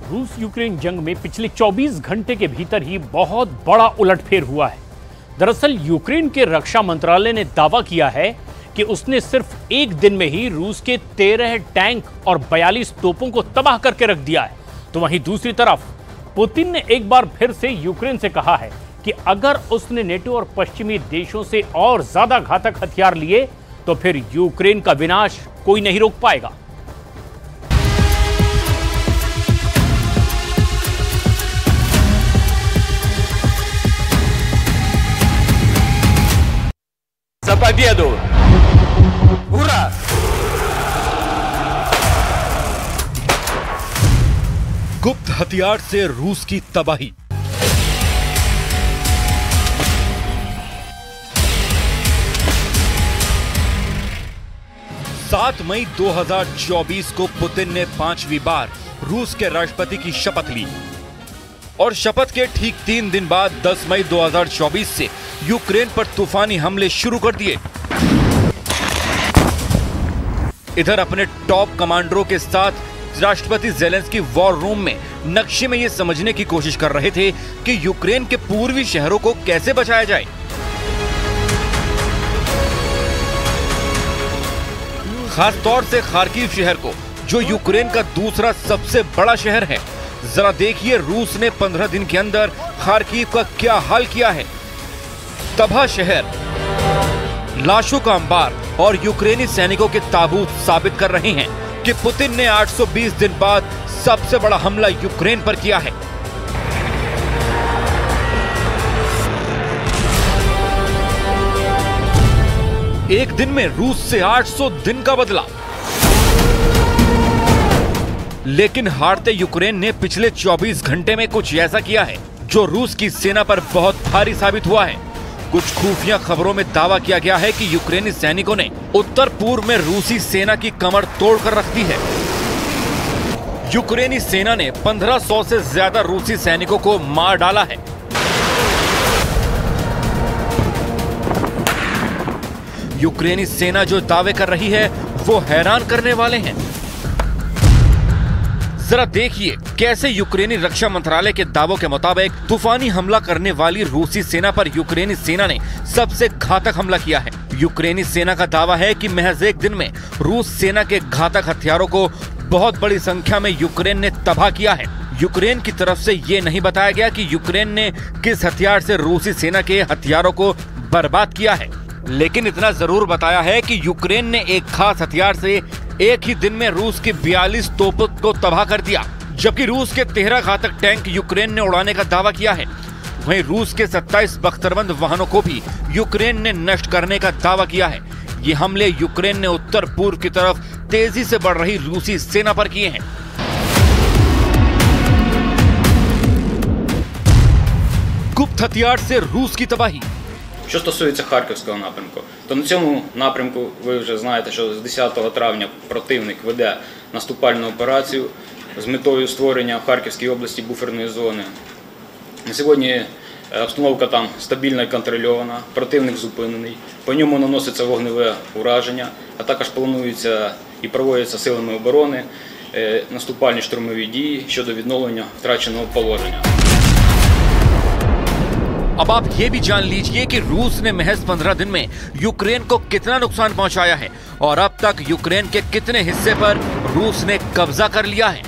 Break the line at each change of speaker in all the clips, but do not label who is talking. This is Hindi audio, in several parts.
रूस यूक्रेन जंग में पिछले 24 घंटे के भीतर ही बहुत बड़ा उलटफेर हुआ है। दरअसल यूक्रेन के रक्षा मंत्रालय ने दावा किया है कि उसने सिर्फ एक दिन में ही रूस के 13 टैंक और 42 तोपों को तबाह करके रख दिया है। तो वहीं दूसरी तरफ पुतिन ने एक बार फिर से यूक्रेन से कहा है कि अगर उसने नेटो और पश्चिमी देशों से और ज्यादा घातक हथियार लिए तो फिर यूक्रेन का विनाश कोई नहीं रोक पाएगा।
За победу! Ура!
गुप्त हथियार से रूस की तबाही। सात मई 2024 को पुतिन ने 5वीं बार रूस के राष्ट्रपति की शपथ ली और शपथ के ठीक 3 दिन बाद 10 मई 2024 से यूक्रेन पर तूफानी हमले शुरू कर दिए। इधर अपने टॉप कमांडरों के साथ राष्ट्रपति ज़ेलेंस्की वॉर रूम में नक्शे में यह समझने की कोशिश कर रहे थे कि यूक्रेन के पूर्वी शहरों को कैसे बचाया जाए। खास तौर से खार्किव शहर को, जो यूक्रेन का दूसरा सबसे बड़ा शहर है। जरा देखिए रूस ने 15 दिन के अंदर खार्किव का क्या हाल किया है। तबाह शहर, लाशों का अंबार और यूक्रेनी सैनिकों के ताबूत साबित कर रहे हैं कि पुतिन ने 820 दिन बाद सबसे बड़ा हमला यूक्रेन पर किया है। एक दिन में रूस से 800 दिन का बदला। लेकिन हारते यूक्रेन ने पिछले 24 घंटे में कुछ ऐसा किया है जो रूस की सेना पर बहुत भारी साबित हुआ है। कुछ खुफिया खबरों में दावा किया गया है कि यूक्रेनी सैनिकों ने उत्तर पूर्व में रूसी सेना की कमर तोड़कर रख दी है। यूक्रेनी सेना ने 1500 से ज्यादा रूसी सैनिकों को मार डाला है। यूक्रेनी सेना जो दावे कर रही है वो हैरान करने वाले हैं। जरा देखिए कैसे यूक्रेनी रक्षा मंत्रालय के दावों के मुताबिक तूफानी हमला करने वाली रूसी सेना पर यूक्रेनी सेना ने सबसे घातक हमला किया है। यूक्रेनी सेना का दावा है कि महज एक दिन में रूस सेना के घातक हथियारों को बहुत बड़ी संख्या में यूक्रेन ने तबाह किया है। यूक्रेन की तरफ से ये नहीं बताया गया कि यूक्रेन ने किस हथियार से रूसी सेना के हथियारों को बर्बाद किया है, लेकिन इतना जरूर बताया है कि यूक्रेन ने एक खास हथियार से एक ही दिन में रूस की 42 तोपों को तबाह कर दिया, जबकि रूस के 13 घातक टैंक यूक्रेन ने उड़ाने का दावा किया है। वहीं रूस के 27 बख्तरबंद वाहनों को भी यूक्रेन ने नष्ट करने का दावा किया है। ये हमले यूक्रेन ने उत्तर पूर्व की तरफ तेजी से बढ़ रही रूसी सेना पर किए हैं। गुप्त हथियार से रूस की तबाही।
Що стосується Харківського напрямку, то на цьому напрямку ви вже знаєте, що з 10 травня противник веде наступальну операцію з метою створення в Харківській області буферної зони. На сьогодні обстановка там стабільна і контрольована, противник зупинений, по ньому наноситься вогневе ураження, а також плануються і проводяться силами оборони наступальні штурмові дії щодо відновлення втраченого положення.
अब आप ये भी जान लीजिए कि रूस ने महज 15 दिन में यूक्रेन को कितना नुकसान पहुंचाया है और अब तक यूक्रेन के कितने हिस्से पर रूस ने कब्जा कर लिया है।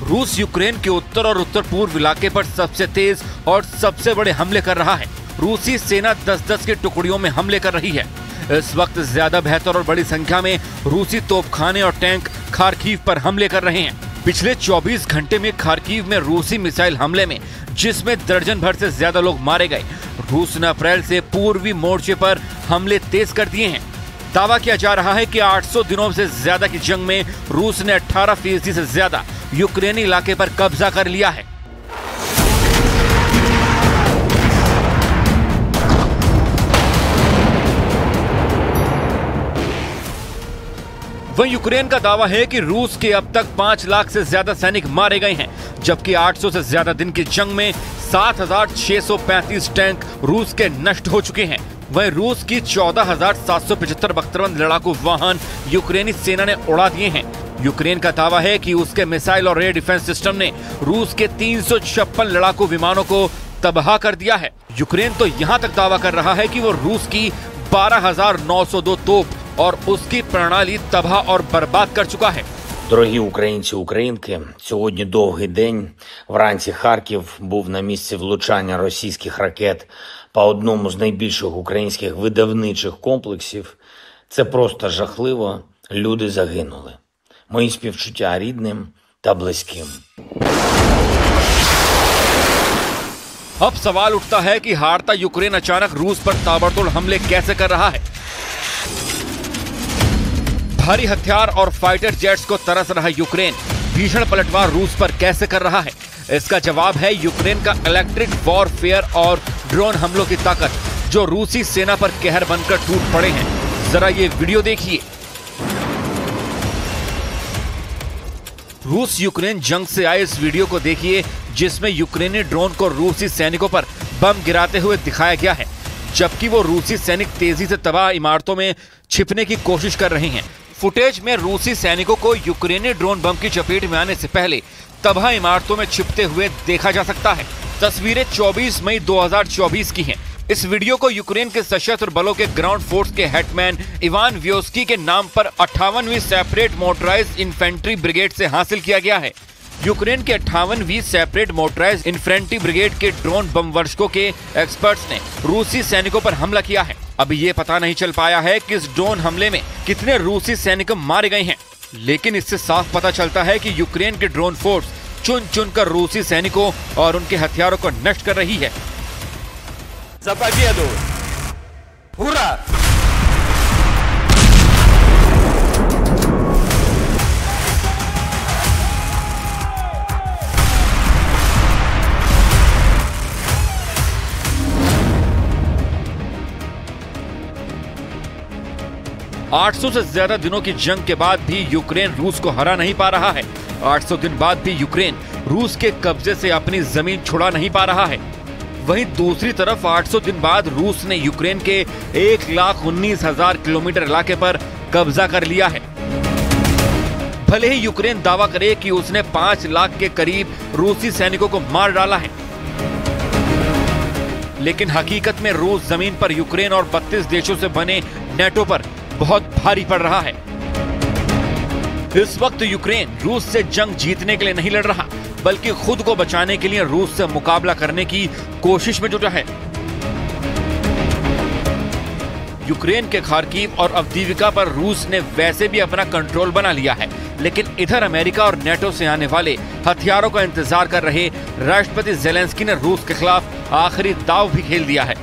रूस यूक्रेन के उत्तर और उत्तर पूर्व इलाके पर सबसे तेज और सबसे बड़े हमले कर रहा है। रूसी सेना 10-10 की टुकड़ियों में हमले कर रही है। इस वक्त ज्यादा बेहतर और बड़ी संख्या में रूसी तोपखाने और टैंक खार्किव पर हमले कर रहे हैं। पिछले 24 घंटे में खार्किव में रूसी मिसाइल हमले में, जिसमें दर्जन भर से ज्यादा लोग मारे गए, रूस ने अप्रैल से पूर्वी मोर्चे पर हमले तेज कर दिए हैं। दावा किया जा रहा है कि 800 दिनों से ज्यादा की जंग में रूस ने 18% से ज्यादा यूक्रेनी इलाके पर कब्जा कर लिया है। वहीं यूक्रेन का दावा है कि रूस के अब तक 5 लाख से ज्यादा सैनिक मारे गए हैं, जबकि 800 से ज्यादा दिन की जंग में 7,635 टैंक रूस के नष्ट हो चुके हैं। वहीं रूस की 14,775 बख्तरबंद लड़ाकू वाहन यूक्रेनी सेना ने उड़ा दिए हैं। यूक्रेन का दावा है कि उसके मिसाइल और एयर डिफेंस सिस्टम ने रूस के 356 लड़ाकू विमानों को तबाह कर दिया है। यूक्रेन तो यहाँ तक दावा कर रहा है कि वो रूस की 12,902 तोप और उसकी प्रणाली तबाह और बर्बाद कर चुका है।
Дорогі українці, українки, сьогодні довгий день. Вранці Харків був на місці влучання російських ракет по одному з найбільших українських видавничих комплексів. Це просто жахливо. Люди загинули. Мої співчуття рідним та близьким.
अब सवाल उठता है कि हारता यूक्रेन अचानक रूस पर ताबड़तोड़ हमले कैसे कर रहा है। भारी हथियार और फाइटर जेट्स को तरस रहा यूक्रेन भीषण पलटवार रूस पर कैसे कर रहा है। इसका जवाब है यूक्रेन का इलेक्ट्रिक वॉरफेयर और ड्रोन हमलों की ताकत, जो रूसी सेना पर कहर बनकर टूट पड़े हैं। जरा ये वीडियो देखिए। रूस यूक्रेन जंग से आए इस वीडियो को देखिए, जिसमें यूक्रेनी ड्रोन को रूसी सैनिकों पर बम गिराते हुए दिखाया गया है, जबकि वो रूसी सैनिक तेजी से तबाह इमारतों में छिपने की कोशिश कर रहे हैं। फुटेज में रूसी सैनिकों को यूक्रेनी ड्रोन बम की चपेट में आने से पहले तबाह इमारतों में छिपते हुए देखा जा सकता है। तस्वीरें 24 मई 2024 की हैं। इस वीडियो को यूक्रेन के सशस्त्र बलों के ग्राउंड फोर्स के हेडमैन इवान व्योस्की के नाम पर 58वीं सेपरेट मोटराइज्ड इन्फेंट्री ब्रिगेड से हासिल किया गया है। यूक्रेन के 58वीं सेपरेट मोटराइज्ड इन्फेंट्री ब्रिगेड के ड्रोन बम वर्षकों के एक्सपर्ट्स ने रूसी सैनिकों पर हमला किया है। अभी ये पता नहीं चल पाया है कि इस ड्रोन हमले में कितने रूसी सैनिक मारे गए हैं, लेकिन इससे साफ पता चलता है कि यूक्रेन की ड्रोन फोर्स चुन चुन कर रूसी सैनिकों और उनके हथियारों को नष्ट कर रही है।
За победу! Ура!
आठ 800 से ज्यादा दिनों की जंग के बाद भी यूक्रेन रूस को हरा नहीं पा रहा है। 800 दिन बाद भी यूक्रेन रूस के कब्जे से अपनी जमीन छुड़ा नहीं पा रहा है। वहीं दूसरी तरफ 800 दिन बाद रूस ने यूक्रेन के 1,19,000 किलोमीटर इलाके पर कब्जा कर लिया है। भले ही यूक्रेन दावा करे कि उसने 5 लाख के करीब रूसी सैनिकों को मार डाला है, लेकिन हकीकत में रूस जमीन पर यूक्रेन और 32 देशों से बने नेटो पर बहुत भारी पड़ रहा है। इस वक्त यूक्रेन रूस से जंग जीतने के लिए नहीं लड़ रहा, बल्कि खुद को बचाने के लिए रूस से मुकाबला करने की कोशिश में जुटा है। यूक्रेन के खार्किव और अवदीविका पर रूस ने वैसे भी अपना कंट्रोल बना लिया है, लेकिन इधर अमेरिका और नेटो से आने वाले हथियारों का इंतजार कर रहे राष्ट्रपति ज़ेलेंस्की ने रूस के खिलाफ आखिरी दांव भी खेल दिया है।